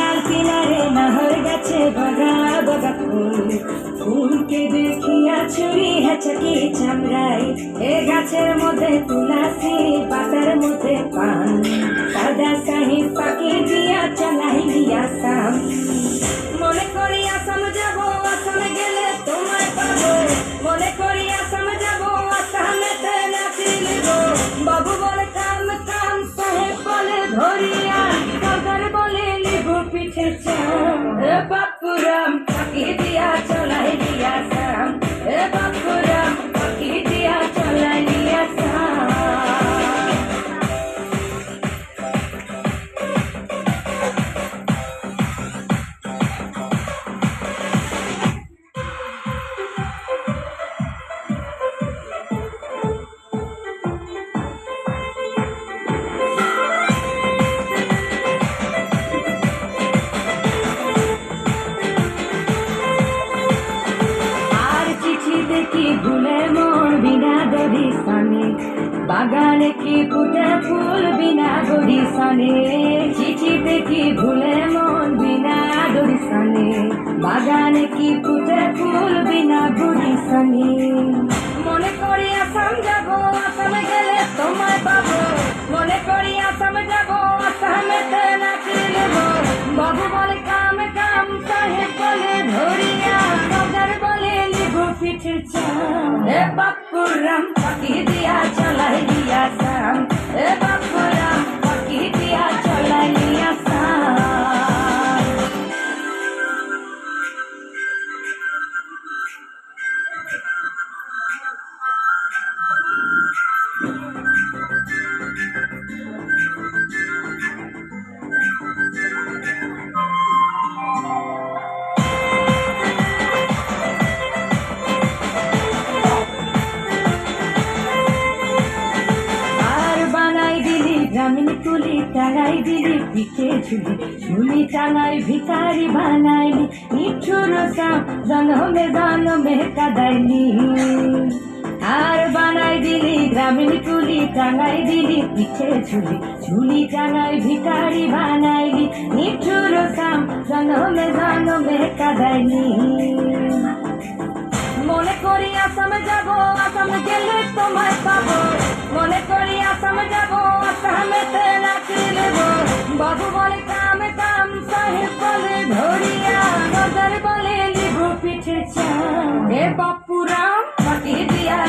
আর কিনারে নহর গাছে বগা বগা ফুল, ফুলকে দেখিয়া চুরি হেঁচকি চামড়াই। এ গাছের মধ্যে তুলাসি, পাতার মধ্যে পান, সাদা শাহি পাখি দিয়া চালাই দিয়া সাম। মনে করি আসাম যাব, আসামে গেলে তোমায় পাবো। মনে করি আসাম যাব, আসামেতে নাচি লিব। বাবু বলে কাম কাম, সাহেব বলে ধরিয়া, সরকার বলে লিব পিঠে চাম। এ বাপুরাম পাখি দিয়া চলাই দিয়া সাম, এ বাপুরাম পাখি দিয়া চলাই দিয়া সাম। কি ভুলে মন বিনা দড়ি সনে, বাগানে কি ফুটে ফুল বিনা দড়ি সনে। চিঠিতে কি ভুলে মন বিনা দড়ি সনে, বাগানে কি ফুটে ফুল বিনা দড়ি সনে। মনে করি আসাম যাব, আসামে গেলে তোমায় পাবো। মনে করি আসাম যাব, আসামেতে নাচি নেব। বাবু বলে কাম কাম, সাহেব বলে ধরিয়া, সরকার বলে লিব পিঠে চাম। এ বাপুরাম পাখি দিয়া চলাই দিয়া সাম, এ বাপুরাম পাখি দিয়া চলাই দিয়া সাম। গ্রামীণ তুলি টাঙাই দিলি পিঠে ঝুলি, ঝুলি টাঙাই ভিখারি বানাইলি। নিঠুর সাম জন্মে জন্মে কাদাইলি। আর বানাই দিলি গ্রামীণ তুলি টাঙাই দিলি পিঠে ঝুলি, ঝুলি টাঙাই ভিখারি বানাইলি। নিঠুর সাম জন্মে জন্মে কাদাইলি। মনে করি আসামে যাব, আসামে গেলে তোমায় পাবো। মনে করি আসামে যাব, আসামেতে নাচি নেব। বাবু বলে কাম কাম, সাহেব বলে ধরিয়া, সরকার বলে লিব পিঠে চাম। এ বাপুরাম পাখি দিয়া